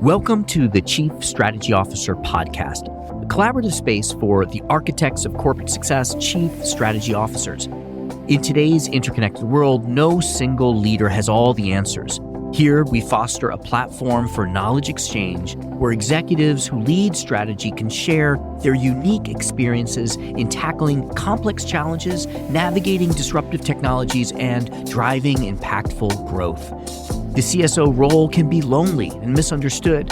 Welcome to the Chief Strategy Officer podcast, a collaborative space for the architects of corporate success, chief strategy officers. In today's interconnected world, no single leader has all the answers. Here, we foster a platform for knowledge exchange where executives who lead strategy can share their unique experiences in tackling complex challenges, navigating disruptive technologies, and driving impactful growth. The CSO role can be lonely and misunderstood,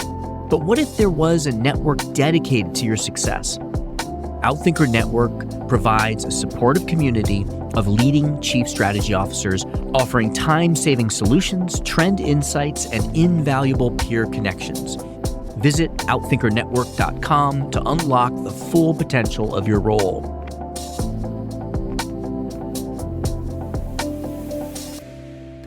but what if there was a network dedicated to your success? Outthinker Network provides a supportive community of leading chief strategy officers offering time-saving solutions, trend insights, and invaluable peer connections. Visit OutthinkerNetwork.com to unlock the full potential of your role.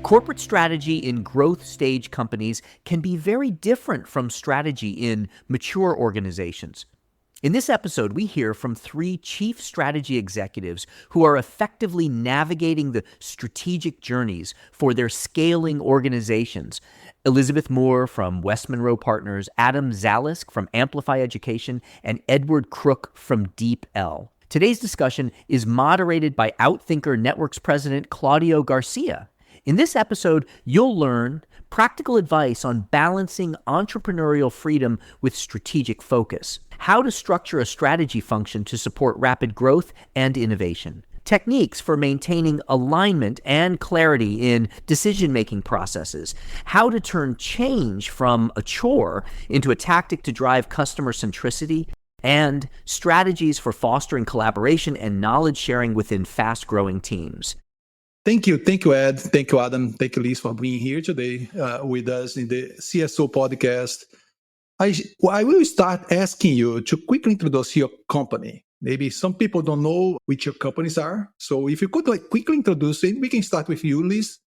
Corporate strategy in growth stage companies can be very different from strategy in mature organizations. In this episode, we hear from three chief strategy executives who are effectively navigating the strategic journeys for their scaling organizations. Elisabeth Moore from West Monroe Partners, Adam Zalisk from Amplify Education, and Edward Crook from DeepL. Today's discussion is moderated by Outthinker Networks President Claudio Garcia. In this episode, you'll learn practical advice on balancing entrepreneurial freedom with strategic focus, how to structure a strategy function to support rapid growth and innovation, techniques for maintaining alignment and clarity in decision-making processes, how to turn change from a chore into a tactic to drive customer-centricity, and strategies for fostering collaboration and knowledge sharing within fast-growing teams. Thank you, Ed. Thank you, Adam. Thank you, Liz, for being here today with us in the CSO podcast. I will start asking you to quickly introduce your company. Maybe some people don't know which your companies are. So if you could quickly introduce it, we can start with you, Liz.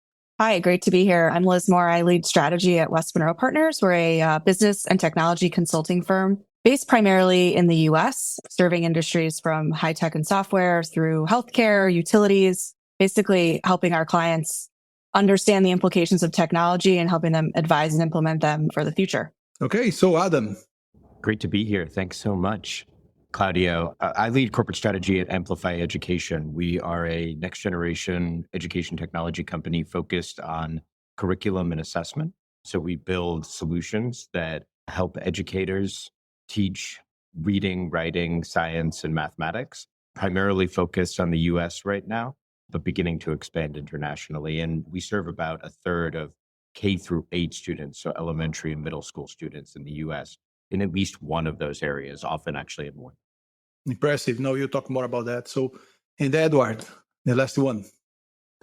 Hi, great to be here. I'm Liz Moore. I lead strategy at West Monroe Partners. We're a business and technology consulting firm based primarily in the U.S., serving industries from high tech and software through healthcare, utilities, basically helping our clients understand the implications of technology and helping them advise and implement them for the future. Okay, so Adam. Great to be here. Thanks so much, Claudio. I lead corporate strategy at Amplify Education. We are a next generation education technology company focused on curriculum and assessment. So we build solutions that help educators teach reading, writing, science, and mathematics, primarily focused on the US right now, but beginning to expand internationally. And we serve about a third of K through 8 students, so elementary and middle school students in the US, in at least one of those areas, often actually in more. Impressive. No, you'll talk more about that. So, and Edward, the last one.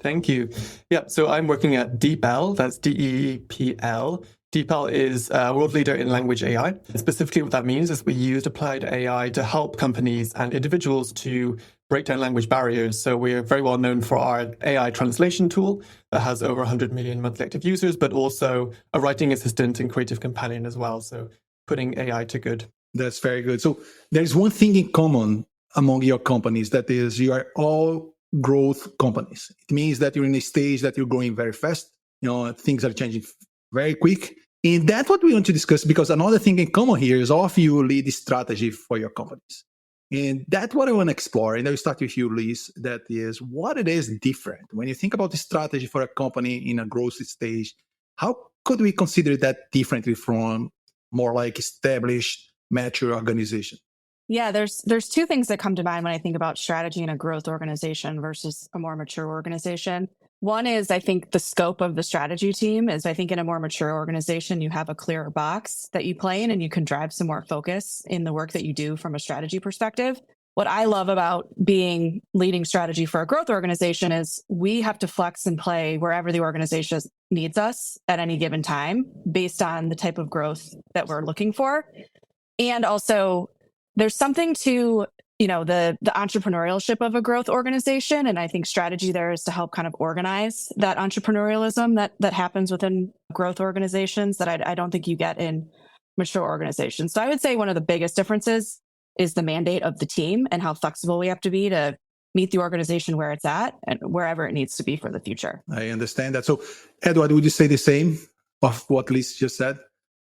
Thank you. Yeah, so I'm working at DeepL, that's DEEPL. DeepL is a world leader in language AI. Specifically, what that means is we use applied AI to help companies and individuals to break down language barriers. So we're very well known for our AI translation tool that has over 100 million monthly active users, but also a writing assistant and creative companion as well. So putting AI to good. That's very good. So there's one thing in common among your companies, that is you are all growth companies. It means that you're in a stage that you're growing very fast. Things are changing very quick. And that's what we want to discuss, because another thing in common here is all of you lead strategy for your companies. And that's what I want to explore. And I'll start with you, Liz. That is what it is different. When you think about the strategy for a company in a growth stage, how could we consider that differently from more like established, mature organization? Yeah, there's two things that come to mind when I think about strategy in a growth organization versus a more mature organization. One is, I think, the scope of the strategy team is, I think, in a more mature organization, you have a clearer box that you play in and you can drive some more focus in the work that you do from a strategy perspective. What I love about leading strategy for a growth organization is we have to flex and play wherever the organization needs us at any given time based on the type of growth that we're looking for. And also, there's something to the entrepreneurialship of a growth organization. And I think strategy there is to help kind of organize that entrepreneurialism that happens within growth organizations that I don't think you get in mature organizations. So I would say one of the biggest differences is the mandate of the team and how flexible we have to be to meet the organization where it's at and wherever it needs to be for the future. I understand that. So Edward, would you say the same of what Liz just said?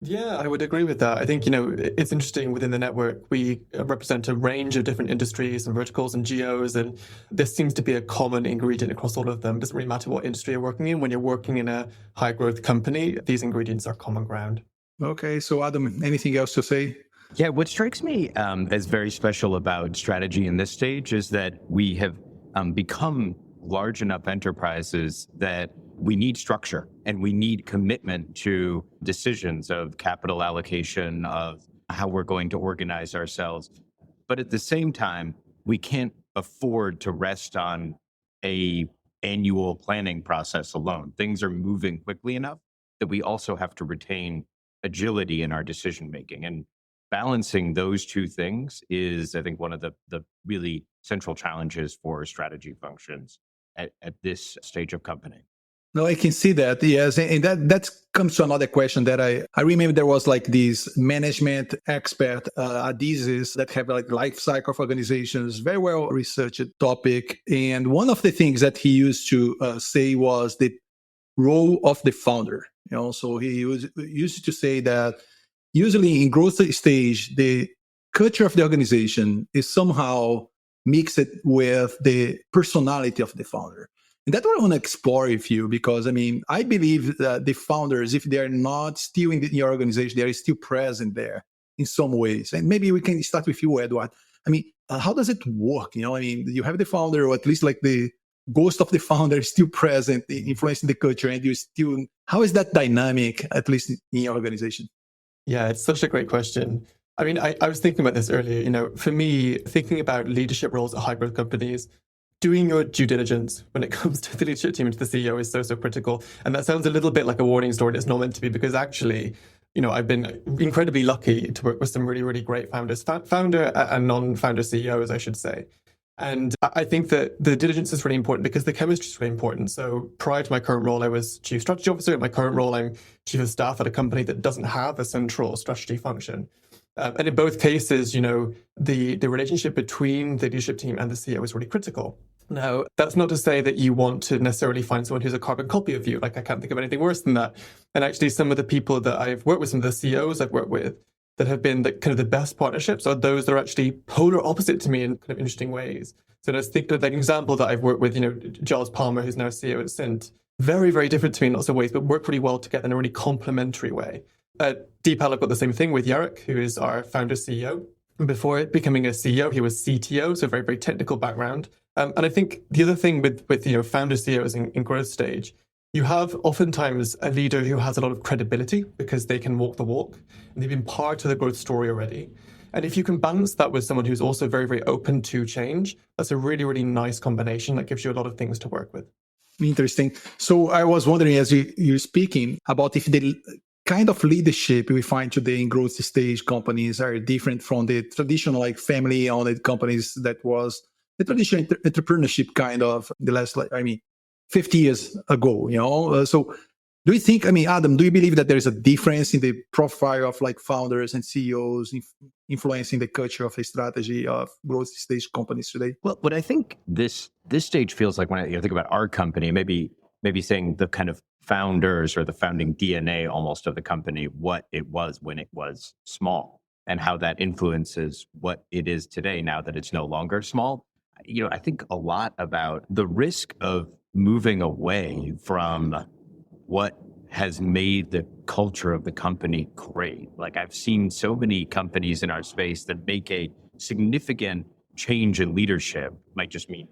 Yeah, I would agree with that. I think, it's interesting within the network, we represent a range of different industries and verticals and geos, and this seems to be a common ingredient across all of them. It doesn't really matter what industry you're working in. When you're working in a high growth company, these ingredients are common ground. Okay, so Adam, anything else to say? Yeah, what strikes me as very special about strategy in this stage is that we have become large enough enterprises that we need structure and we need commitment to decisions of capital allocation, of how we're going to organize ourselves. But at the same time, we can't afford to rest on a annual planning process alone. Things are moving quickly enough that we also have to retain agility in our decision making. And balancing those two things is, I think, one of the really central challenges for strategy functions at this stage of company. No, I can see that. Yes. And that comes to another question that I remember there was like this management expert, Adizes, that have like life cycle of organizations, very well researched topic. And one of the things that he used to say was the role of the founder. So he used to say that usually in growth stage, the culture of the organization is somehow mixed with the personality of the founder. And that's what I want to explore with you, because I believe that the founders, if they're not still in your organization, they are still present there in some ways. And maybe we can start with you, Edward. How does it work? You have the founder, or at least like the ghost of the founder is still present, influencing the culture, and how is that dynamic, at least in your organization? Yeah, it's such a great question. I was thinking about this earlier. For me, thinking about leadership roles at high growth companies, doing your due diligence when it comes to the leadership team and to the CEO is so critical. And that sounds a little bit like a warning story, and it's not meant to be, because actually, I've been incredibly lucky to work with some really, really great founders, founder and non-founder CEOs, I should say. And I think that the diligence is really important because the chemistry is really important. So prior to my current role, I was chief strategy officer. In my current role, I'm chief of staff at a company that doesn't have a central strategy function. And in both cases, the relationship between the leadership team and the CEO is really critical. Now, that's not to say that you want to necessarily find someone who's a carbon copy of you. Like, I can't think of anything worse than that. And actually, some of the people that I've worked with, some of the CEOs I've worked with, that have been the best partnerships are those that are actually polar opposite to me in kind of interesting ways. So let's think of an example that I've worked with, Giles Palmer, who's now CEO at Cint. Very, very different to me in lots of ways, but work pretty well together in a really complementary way. At DeepL, I've got the same thing with Jarek, who is our founder CEO. Before becoming a CEO, he was CTO, so very, very technical background. And I think the other thing with founder CEOs in growth stage, you have oftentimes a leader who has a lot of credibility because they can walk the walk and they've been part of the growth story already. And if you can balance that with someone who's also very, very open to change, that's a really, really nice combination that gives you a lot of things to work with. Interesting. So I was wondering, as you're speaking, about if the kind of leadership we find today in growth stage companies are different from the traditional, like family-owned companies that was the traditional entrepreneurship kind of the last, 50 years ago, so do you think, Adam, do you believe that there is a difference in the profile of like founders and CEOs influencing the culture of a strategy of growth stage companies today? Well, what I think this stage feels like when I think about our company, maybe saying the kind of founders or the founding DNA almost of the company, what it was when it was small and how that influences what it is today now that it's no longer small. I think a lot about the risk of moving away from what has made the culture of the company great. Like, I've seen so many companies in our space that make a significant change in leadership. Might just mean,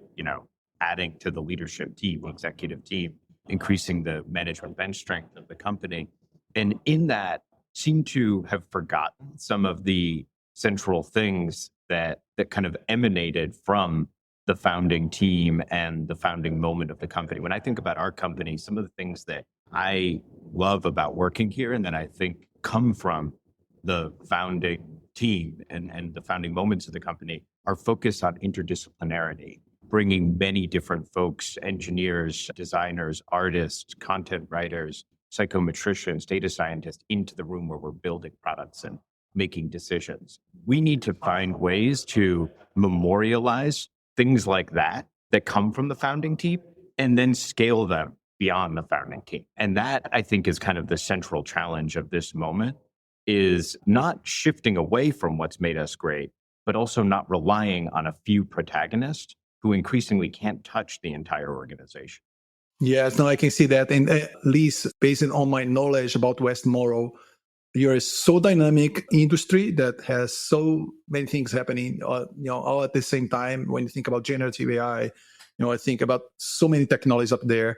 adding to the leadership team, executive team, increasing the management bench strength of the company. And in that, seem to have forgotten some of the central things that kind of emanated from the founding team and the founding moment of the company. When I think about our company, some of the things that I love about working here and that I think come from the founding team and the founding moments of the company are focused on interdisciplinarity, bringing many different folks, engineers, designers, artists, content writers, psychometricians, data scientists into the room where we're building products and making decisions. We need to find ways to memorialize things like that come from the founding team and then scale them beyond the founding team. And that, I think, is kind of the central challenge of this moment, is not shifting away from what's made us great, but also not relying on a few protagonists who increasingly can't touch the entire organization. Yes, no, I can see that. And at least based on my knowledge about West Monroe, you're a so dynamic industry that has so many things happening, all at the same time. When you think about generative AI, I think about so many technologies up there.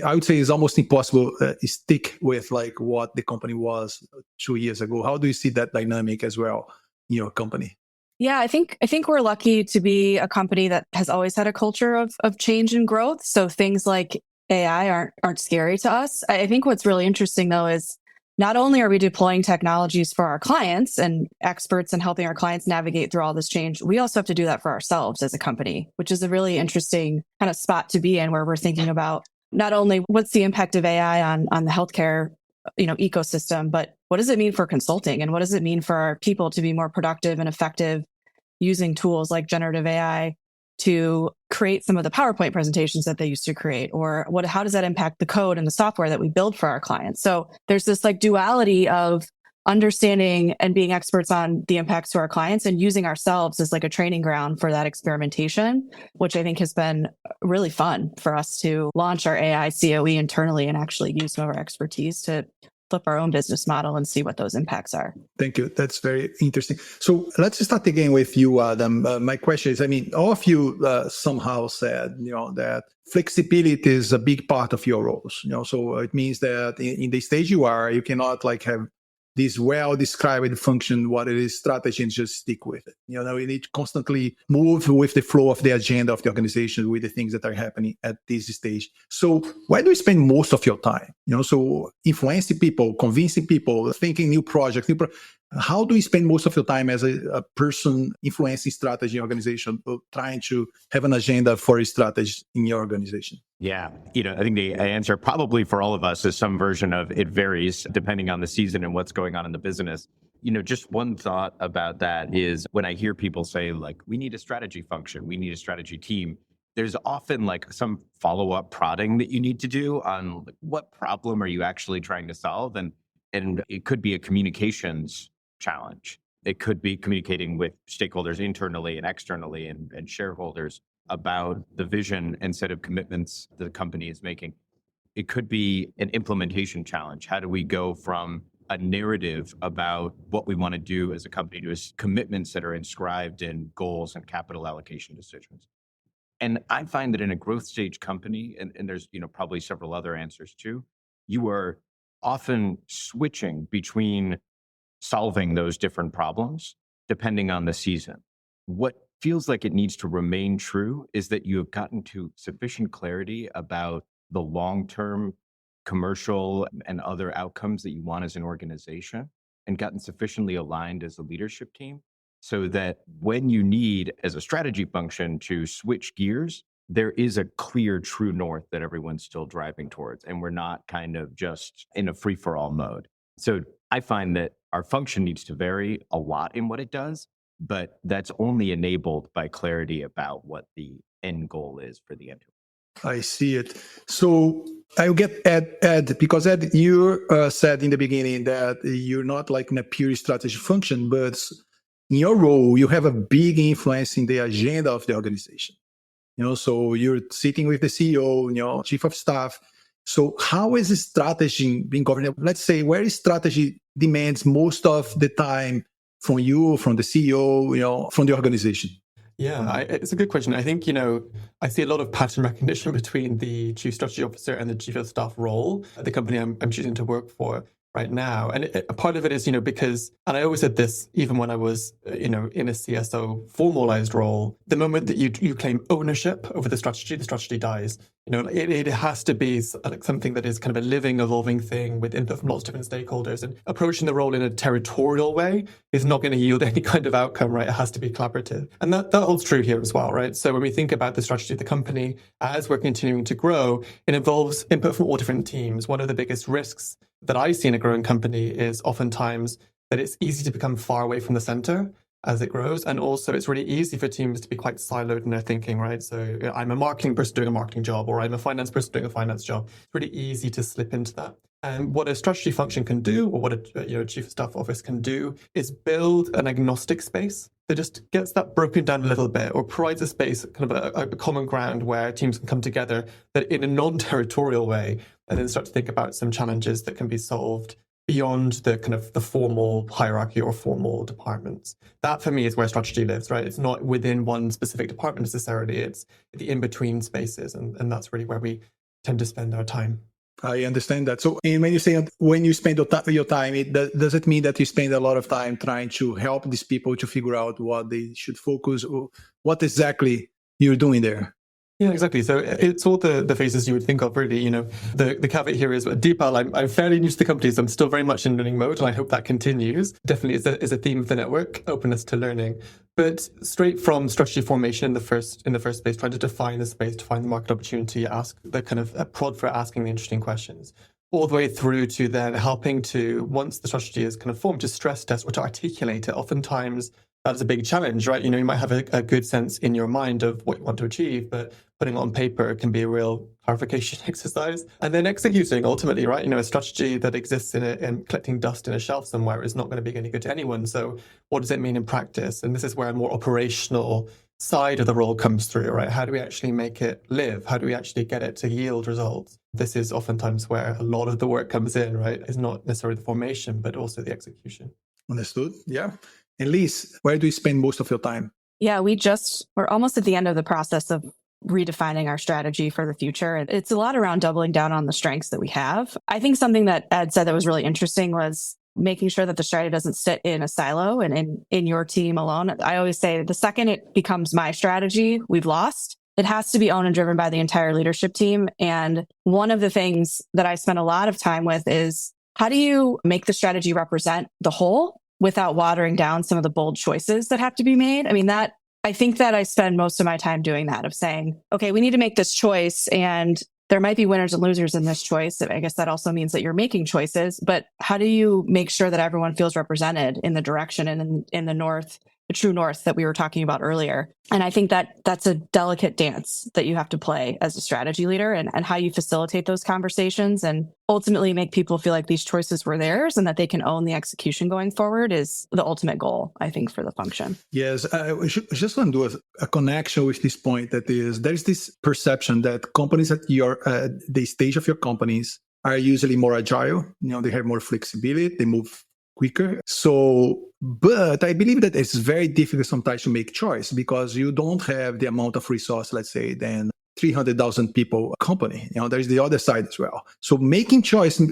I would say it's almost impossible to stick with like what the company was 2 years ago. How do you see that dynamic as well in your company? Yeah, I think we're lucky to be a company that has always had a culture of change and growth. So things like AI aren't scary to us. I think what's really interesting though is not only are we deploying technologies for our clients and experts and helping our clients navigate through all this change, we also have to do that for ourselves as a company, which is a really interesting kind of spot to be in, where we're thinking about not only what's the impact of AI on the healthcare ecosystem, but what does it mean for consulting, and what does it mean for our people to be more productive and effective using tools like generative AI to create some of the PowerPoint presentations that they used to create, or how does that impact the code and the software that we build for our clients? So there's this like duality of understanding and being experts on the impacts to our clients and using ourselves as like a training ground for that experimentation, which I think has been really fun for us to launch our AI COE internally and actually use some of our expertise to flip our own business model and see what those impacts are. Thank you. That's very interesting. So let's start again with you, Adam. My question is, all of you somehow said, that flexibility is a big part of your roles. So it means that in the stage you are, you cannot like have this well-described function, what it is, strategy, and just stick with it. You need to constantly move with the flow of the agenda of the organization, with the things that are happening at this stage. So where do you spend most of your time? So influencing people, convincing people, thinking new projects, how do you spend most of your time as a person influencing strategy in organization, trying to have an agenda for a strategy in your organization? Yeah, I think the answer probably for all of us is some version of it varies depending on the season and what's going on in the business. Just one thought about that is when I hear people say like, we need a strategy function, we need a strategy team, there's often like some follow-up prodding that you need to do on like, what problem are you actually trying to solve? And it could be a communications challenge. It could be communicating with stakeholders internally and externally and shareholders about the vision and set of commitments the company is making. It could be an implementation challenge. How do we go from a narrative about what we want to do as a company to commitments that are inscribed in goals and capital allocation decisions? And I find that in a growth stage company, and there's probably several other answers too, you are often switching between solving those different problems depending on the season. What feels like it needs to remain true is that you have gotten to sufficient clarity about the long-term commercial and other outcomes that you want as an organization, and gotten sufficiently aligned as a leadership team so that when you need, as a strategy function, to switch gears, there is a clear true north that everyone's still driving towards, and we're not kind of just in a free-for-all mode. So I find that our function needs to vary a lot in what it does, but that's only enabled by clarity about what the end goal is for the end. I see it. So I'll get Ed, because Ed, you said in the beginning that you're not like in a pure strategy function, but in your role, you have a big influence in the agenda of the organization. So you're sitting with the CEO, chief of staff. So how is the strategy being governed? Let's say where strategy demands most of the time from you, from the CEO, from the organization? Yeah, it's a good question. I think, I see a lot of pattern recognition between the chief strategy officer and the chief of staff role at the company I'm choosing to work for right now. And a part of it is, because, and I always said this, even when I was, in a CSO formalized role, the moment that you claim ownership over the strategy dies. It has to be like something that is kind of a living, evolving thing with input from lots of different stakeholders, and approaching the role in a territorial way is not going to yield any kind of outcome, right? It has to be collaborative. And that holds true here as well, right? So when we think about the strategy of the company, as we're continuing to grow, it involves input from all different teams. One of the biggest risks that I see in a growing company is oftentimes that it's easy to become far away from the center as it grows. And also it's really easy for teams to be quite siloed in their thinking, right? So I'm a marketing person doing a marketing job, or I'm a finance person doing a finance job. It's really easy to slip into that. And what a strategy function can do, or what a chief of staff office can do, is build an agnostic space that just gets that broken down a little bit, or provides a space, kind of a common ground where teams can come together that in a non-territorial way, and then start to think about some challenges that can be solved beyond the kind of the formal hierarchy or formal departments. That for me is where strategy lives, right? It's not within one specific department necessarily, it's the in-between spaces, and that's really where we tend to spend our time. I understand that. So, and when you say when you spend your time, does it mean that you spend a lot of time trying to help these people to figure out what they should focus, or what exactly you're doing there? Yeah, exactly. So it's all the phases you would think of, really. The caveat here is DeepL, I'm fairly new to the company, so I'm still very much in learning mode, and I hope that continues. Definitely is a theme of the network, openness to learning. But straight from strategy formation in the first place, trying to define the space, to find the market opportunity, ask the kind of prod for asking the interesting questions, all the way through to then helping to, once the strategy is kind of formed, to stress test or to articulate it. Oftentimes, that's a big challenge, right? You might have a good sense in your mind of what you want to achieve, but putting it on paper can be a real clarification exercise. And then executing, ultimately, right? A strategy that exists in collecting dust in a shelf somewhere is not going to be any good to anyone. So what does it mean in practice? And this is where a more operational side of the role comes through, right? How do we actually make it live? How do we actually get it to yield results? This is oftentimes where a lot of the work comes in, right? It's not necessarily the formation, but also the execution. Understood. Yeah. And Liz, where do you spend most of your time? Yeah, we're almost at the end of the process of redefining our strategy for the future. It's a lot around doubling down on the strengths that we have. I think something that Ed said that was really interesting was making sure that the strategy doesn't sit in a silo and in your team alone. I always say the second it becomes my strategy, we've lost. It has to be owned and driven by the entire leadership team. And one of the things that I spend a lot of time with is, how do you make the strategy represent the whole without watering down some of the bold choices that have to be made? I think that I spend most of my time doing that, of saying, okay, we need to make this choice, and there might be winners and losers in this choice. I guess that also means that you're making choices, but how do you make sure that everyone feels represented in the direction and in the north, the true north that we were talking about earlier? And I think that that's a delicate dance that you have to play as a strategy leader, and how you facilitate those conversations and ultimately make people feel like these choices were theirs and that they can own the execution going forward is the ultimate goal, I think, for the function. Yes, I just want to do a connection with this point. That is, there's this perception that companies at the stage of your companies are usually more agile. They have more flexibility, they move quicker. But I believe that it's very difficult sometimes to make choice, because you don't have the amount of resource, let's say, than 300,000 people company. There's the other side as well. So making choice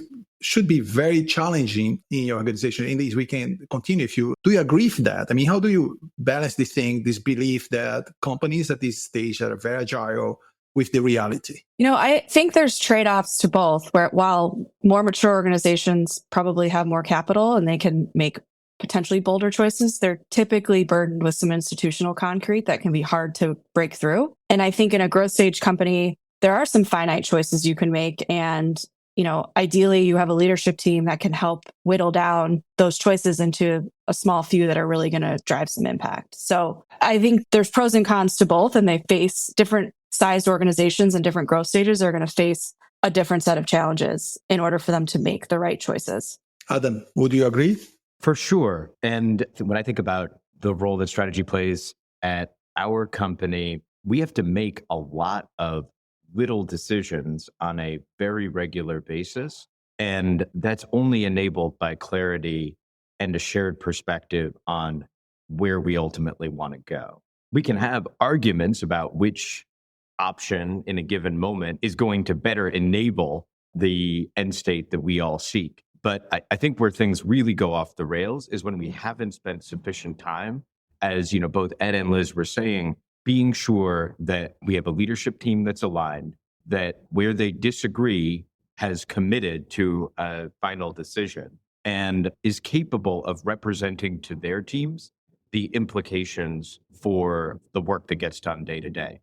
should be very challenging in your organization. In this, we can continue. Do you agree with that? How do you balance this belief that companies at this stage are very agile with the reality? I think there's trade-offs to both, where while more mature organizations probably have more capital and they can make potentially bolder choices, they're typically burdened with some institutional concrete that can be hard to break through. And I think in a growth stage company, there are some finite choices you can make. And, ideally you have a leadership team that can help whittle down those choices into a small few that are really going to drive some impact. So I think there's pros and cons to both, and they face different sized organizations and different growth stages are going to face a different set of challenges in order for them to make the right choices. Adam, would you agree? For sure. And when I think about the role that strategy plays at our company, we have to make a lot of little decisions on a very regular basis. And that's only enabled by clarity and a shared perspective on where we ultimately want to go. We can have arguments about which option in a given moment is going to better enable the end state that we all seek. But I think where things really go off the rails is when we haven't spent sufficient time, as both Ed and Liz were saying, being sure that we have a leadership team that's aligned, that where they disagree has committed to a final decision and is capable of representing to their teams the implications for the work that gets done day to day.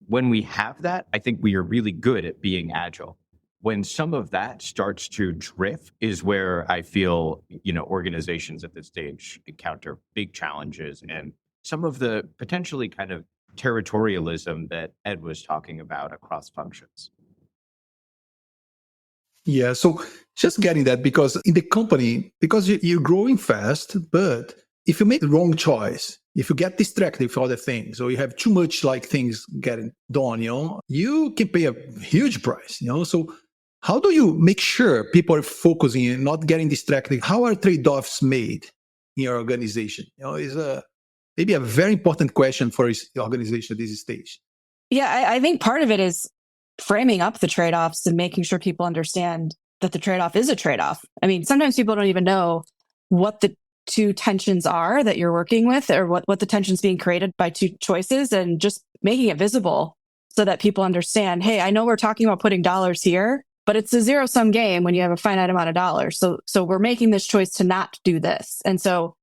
When we have that, I think we are really good at being agile. When some of that starts to drift is where I feel, organizations at this stage encounter big challenges and some of the potentially kind of territorialism that Ed was talking about across functions. Yeah. So just getting that, because in the company, because you're growing fast, but if you make the wrong choice, if you get distracted with other things, or you have too much like things getting done, you can pay a huge price, So how do you make sure people are focusing and not getting distracted? How are trade-offs made in your organization? Is maybe a very important question for the organization at this stage. Yeah, I think part of it is framing up the trade-offs and making sure people understand that the trade-off is a trade-off. I mean, sometimes people don't even know what the two tensions are that you're working with, or what the tension's being created by two choices, and just making it visible so that people understand, hey, I know we're talking about putting dollars here, but it's a zero-sum game when you have a finite amount of dollars. So we're making this choice to not do this. And so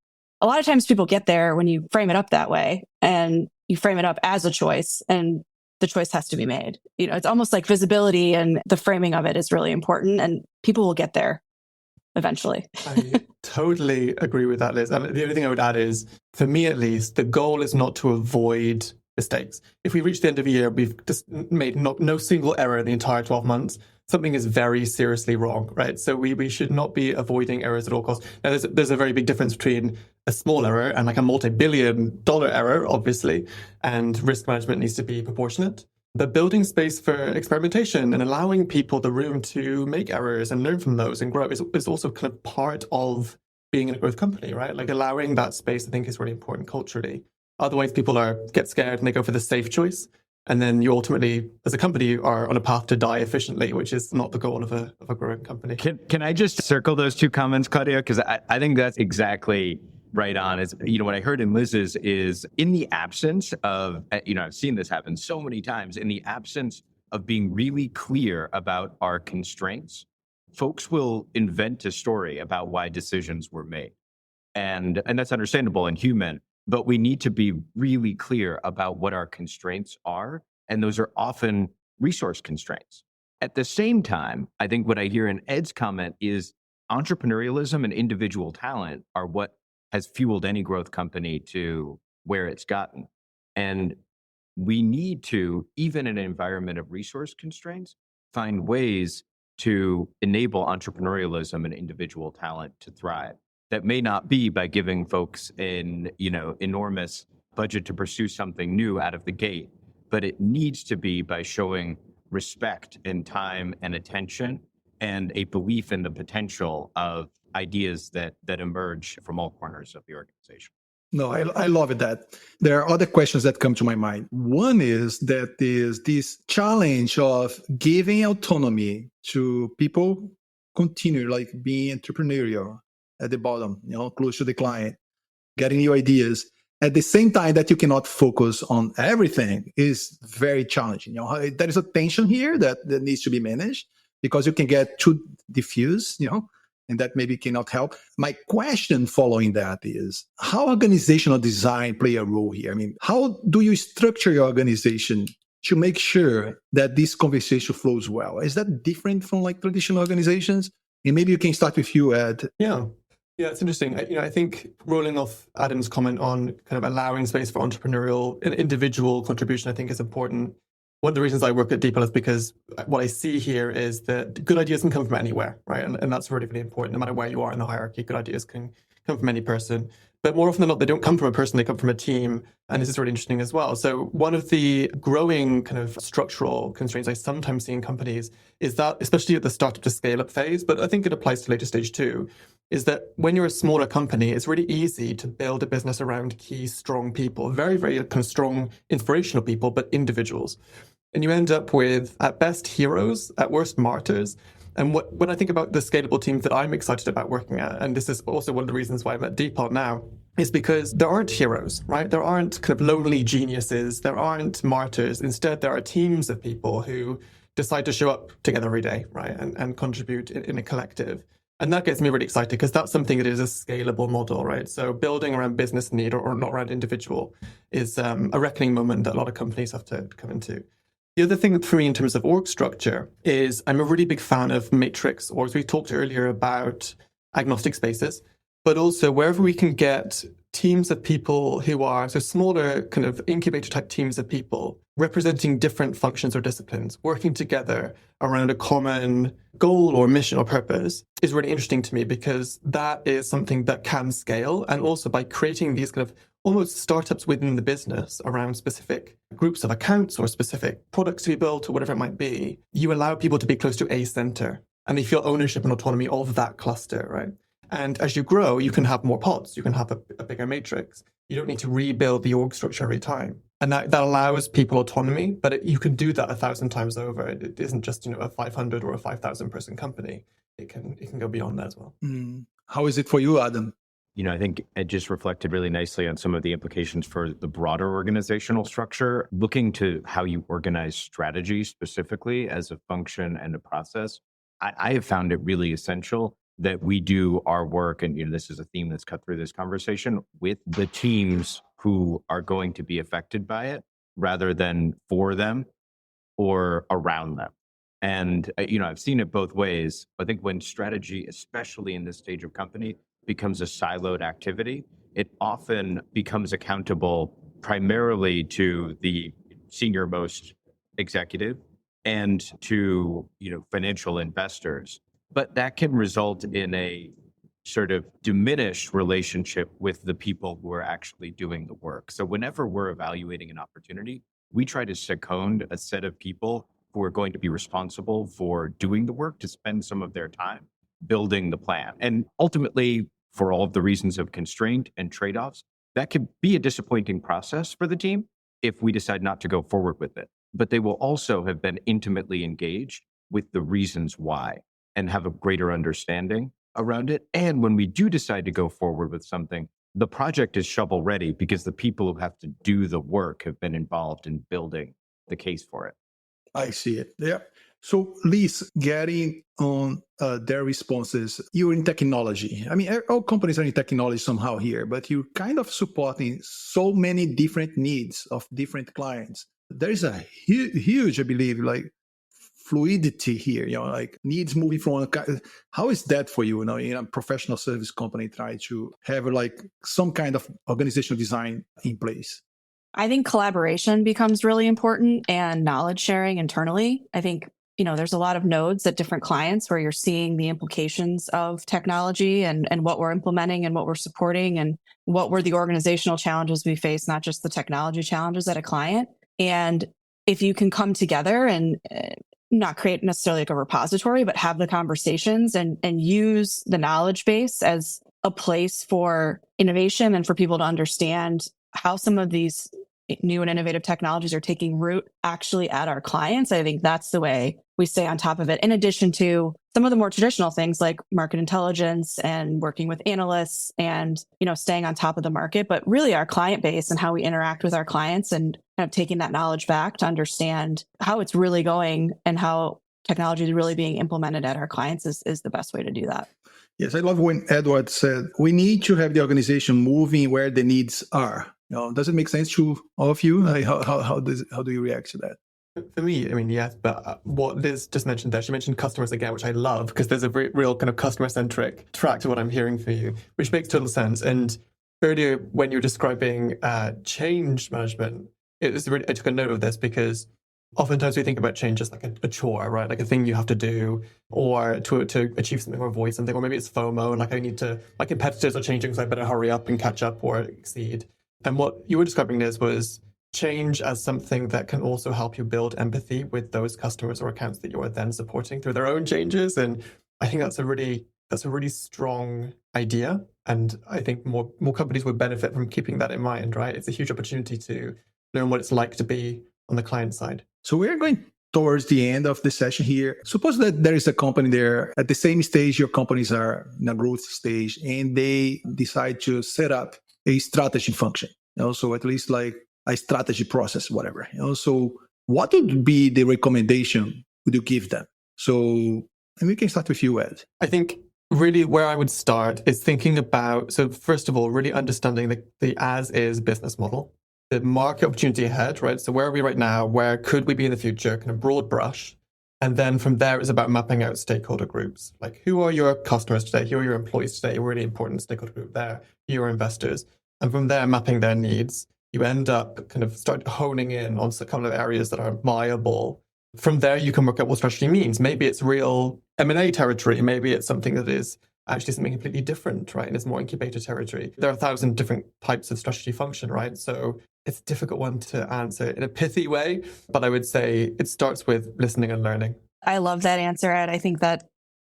a lot of times people get there when you frame it up that way, and you frame it up as a choice, and the choice has to be made. It's almost like visibility, and the framing of it is really important, and people will get there eventually. I totally agree with that, Liz. And the only thing I would add is, for me at least, the goal is not to avoid mistakes. If we reach the end of the year, we've just made no single error in the entire 12 months, something is very seriously wrong, right? So we should not be avoiding errors at all costs. Now, there's a very big difference between a small error and like a multi-billion-dollar error, obviously, and risk management needs to be proportionate. But building space for experimentation and allowing people the room to make errors and learn from those and grow is also kind of part of being in a growth company, right? Like allowing that space, I think, is really important culturally. Otherwise, people get scared and they go for the safe choice. And then you ultimately, as a company, are on a path to die efficiently, which is not the goal of a growing company. Can I just circle those two comments, Claudio? Because I think that's exactly right on. Is what I heard in Liz's is, in the absence of, I've seen this happen so many times, in the absence of being really clear about our constraints, folks will invent a story about why decisions were made. And that's understandable and human. But we need to be really clear about what our constraints are. And those are often resource constraints. At the same time, I think what I hear in Ed's comment is entrepreneurialism and individual talent are what has fueled any growth company to where it's gotten. And we need to, even in an environment of resource constraints, find ways to enable entrepreneurialism and individual talent to thrive. That may not be by giving folks an enormous budget to pursue something new out of the gate, but it needs to be by showing respect and time and attention and a belief in the potential of ideas that emerge from all corners of the organization. No, I love it that. There are other questions that come to my mind. One is this challenge of giving autonomy to people, continue like being entrepreneurial at the bottom, close to the client, getting new ideas. At the same time that you cannot focus on everything is very challenging. There is a tension here that needs to be managed, because you can get too diffuse, and that maybe cannot help. My question following that is, how organizational design play a role here? I mean, how do you structure your organization to make sure that this conversation flows well? Is that different from like traditional organizations? And maybe you can start with you, Ed. Yeah, it's interesting. I think rolling off Adam's comment on kind of allowing space for entrepreneurial and individual contribution, I think is important. One of the reasons I work at DeepL is because what I see here is that good ideas can come from anywhere, right? And that's really, really important. No matter where you are in the hierarchy, good ideas can come from any person. But more often than not, they don't come from a person, they come from a team. And this is really interesting as well. So one of the growing kind of structural constraints I sometimes see in companies is that, especially at the startup to scale up phase, but I think it applies to later stage too, is that when you're a smaller company, it's really easy to build a business around key, strong people, very, very kind of strong, inspirational people, but individuals. And you end up with, at best, heroes, at worst, martyrs. And when I think about the scalable teams that I'm excited about working at, and this is also one of the reasons why I'm at DeepL now, is because there aren't heroes, right? There aren't kind of lonely geniuses. There aren't martyrs. Instead, there are teams of people who decide to show up together every day, right? And contribute in a collective. And that gets me really excited, because that's something that is a scalable model, right? So building around business need or not around individual is a reckoning moment that a lot of companies have to come into. The other thing for me in terms of org structure is I'm a really big fan of matrix orgs. We talked earlier about agnostic spaces, but also wherever we can get teams of people who are, so smaller kind of incubator type teams of people representing different functions or disciplines, working together around a common goal or mission or purpose is really interesting to me, because that is something that can scale. And also by creating these kind of almost startups within the business around specific groups of accounts or specific products to be built or whatever it might be, you allow people to be close to a center and they feel ownership and autonomy of that cluster, right? And as you grow, you can have more pods, you can have a bigger matrix. You don't need to rebuild the org structure every time. And that allows people autonomy, but you can do that 1,000 times over. It isn't just, a 500 or a 5,000 person company. It can go beyond that as well. How is it for you, Adam? I think it just reflected really nicely on some of the implications for the broader organizational structure. Looking to how you organize strategy specifically as a function and a process, I have found it really essential that we do our work, and this is a theme that's cut through this conversation, with the teams who are going to be affected by it, rather than for them or around them. And I've seen it both ways. I think when strategy, especially in this stage of company, becomes a siloed activity, it often becomes accountable primarily to the senior most executive and to financial investors. But that can result in a sort of diminished relationship with the people who are actually doing the work. So whenever we're evaluating an opportunity, we try to second a set of people who are going to be responsible for doing the work to spend some of their time building the plan. And ultimately, for all of the reasons of constraint and trade-offs, that could be a disappointing process for the team if we decide not to go forward with it. But they will also have been intimately engaged with the reasons why and have a greater understanding around it. And when we do decide to go forward with something, the project is shovel ready because the people who have to do the work have been involved in building the case for it. I see it. Yeah. So, Liz, getting on their responses, you're in technology. I mean, all companies are in technology somehow here, but you're kind of supporting so many different needs of different clients. There is a huge, I believe, fluidity here, needs moving from. How is that for you, in a professional service company, try to have some kind of organizational design in place? I think collaboration becomes really important, and knowledge sharing internally. I think, there's a lot of nodes at different clients where you're seeing the implications of technology and what we're implementing and what we're supporting and what were the organizational challenges we face, not just the technology challenges at a client. And if you can come together and not create necessarily a repository, but have the conversations and use the knowledge base as a place for innovation and for people to understand how some of these new and innovative technologies are taking root actually at our clients. I think that's the way we stay on top of it. In addition to some of the more traditional things like market intelligence and working with analysts and, staying on top of the market, but really our client base and how we interact with our clients and kind of taking that knowledge back to understand how it's really going and how technology is really being implemented at our clients is the best way to do that. Yes, I love when Edward said, we need to have the organization moving where the needs are. Does it make sense to all of you? How do you react to that? For me, yes, but what Liz just mentioned there, she mentioned customers again, which I love because there's a real kind of customer-centric track to what I'm hearing for you, which makes total sense. And earlier, when you were describing change management, I took a note of this because oftentimes we think about change as like a chore, right? Like a thing you have to do or to achieve something or avoid something, or maybe it's FOMO, and my competitors are changing, so I better hurry up and catch up or exceed. And what you were describing, Liz, was change as something that can also help you build empathy with those customers or accounts that you are then supporting through their own changes. And I think that's a really strong idea. And I think more companies would benefit from keeping that in mind, right? It's a huge opportunity to learn what it's like to be on the client side. So we're going towards the end of the session here. Suppose that there is a company there at the same stage your companies are in a growth stage, and they decide to set up a strategy function. So at least like a strategy process, whatever. So what would be the recommendation would you give them? So, and we can start with you, Ed. I think really where I would start is thinking about, so first of all, really understanding the as-is business model, the market opportunity ahead, right? So where are we right now? Where could we be in the future? Kind of broad brush. And then from there, it's about mapping out stakeholder groups. Like, who are your customers today? Who are your employees today? A really important stakeholder group there. Your investors. And from there, mapping their needs, you end up kind of start honing in on some kind of areas that are viable. From there, you can work out what strategy means. Maybe it's real M&A territory. Maybe it's something that is actually something completely different, right? And it's more incubator territory. There are 1,000 different types of strategy function, right? So it's a difficult one to answer in a pithy way, but I would say it starts with listening and learning. I love that answer, Ed. I think that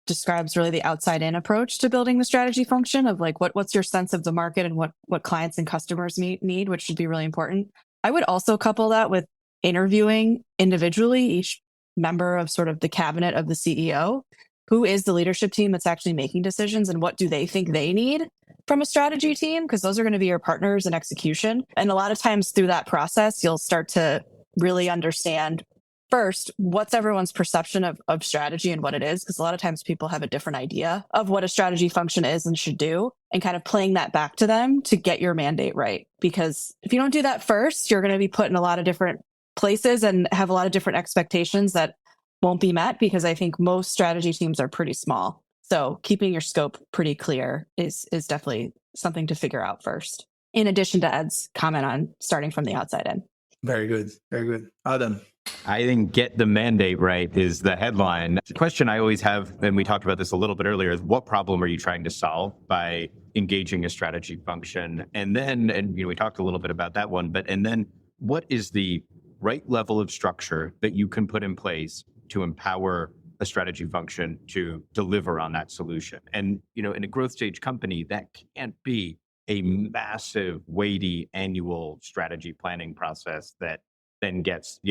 describes really the outside-in approach to building the strategy function of like what's your sense of the market and what clients and customers need, which should be really important. I would also couple that with interviewing individually each member of sort of the cabinet of the CEO. Who is the leadership team that's actually making decisions and what do they think they need from a strategy team? Because those are going to be your partners in execution. And a lot of times through that process, you'll start to really understand first, what's everyone's perception of strategy and what it is? Because a lot of times people have a different idea of what a strategy function is and should do, and kind of playing that back to them to get your mandate right. Because if you don't do that first, you're going to be put in a lot of different places and have a lot of different expectations that won't be met, because I think most strategy teams are pretty small. So keeping your scope pretty clear is definitely something to figure out first, in addition to Ed's comment on starting from the outside in. Very good. Very good. Adam. I think get the mandate right is the headline. The question I always have, and we talked about this a little bit earlier, is what problem are you trying to solve by engaging a strategy function? And then, we talked a little bit about that one, and then what is the right level of structure that you can put in place to empower a strategy function to deliver on that solution? And, in a growth stage company, that can't be a massive, weighty annual strategy planning process that then gets,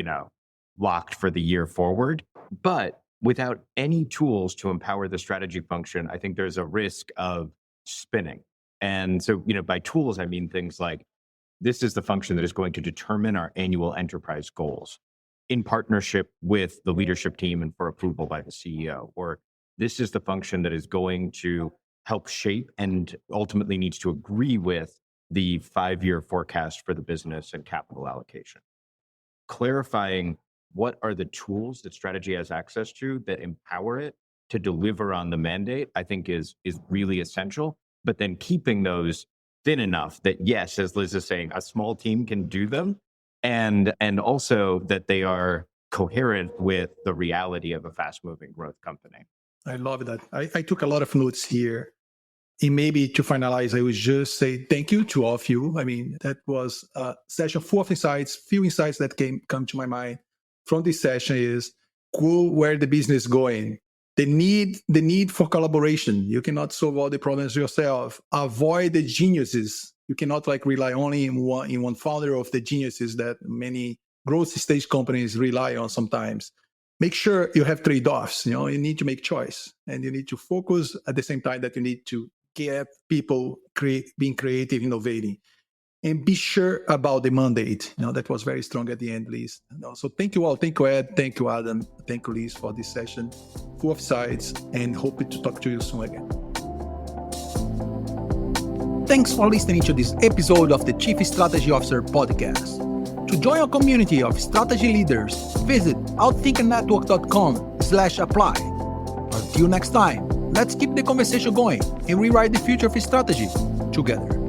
locked for the year forward. But without any tools to empower the strategy function, I think there's a risk of spinning. And so, by tools, I mean things like, this is the function that is going to determine our annual enterprise goals in partnership with the leadership team and for approval by the CEO. Or this is the function that is going to help shape and ultimately needs to agree with the 5-year forecast for the business and capital allocation. Clarifying what are the tools that strategy has access to that empower it to deliver on the mandate, I think is really essential. But then keeping those thin enough that, yes, as Liz is saying, a small team can do them, and also that they are coherent with the reality of a fast-moving growth company. I love that. I took a lot of notes here. And maybe to finalize, I would just say thank you to all of you. I mean, that was a session full of insights. Few insights that come to my mind from this session is go where the business is going. The need for collaboration. You cannot solve all the problems yourself. Avoid the geniuses. You cannot rely only in one founder of the geniuses that many growth stage companies rely on sometimes. Make sure you have trade-offs. You need to make choice, and you need to focus at the same time that you need to get people being creative, innovating, and be sure about the mandate. That was very strong at the end, Liz. So thank you all. Thank you, Ed. Thank you, Adam. Thank you, Liz, for this session full of sides, and hope to talk to you soon again. Thanks for listening to this episode of the Chief Strategy Officer podcast. To join our community of strategy leaders, visit outthinkernetwork.com/apply. Until next time, let's keep the conversation going and rewrite the future of strategy together.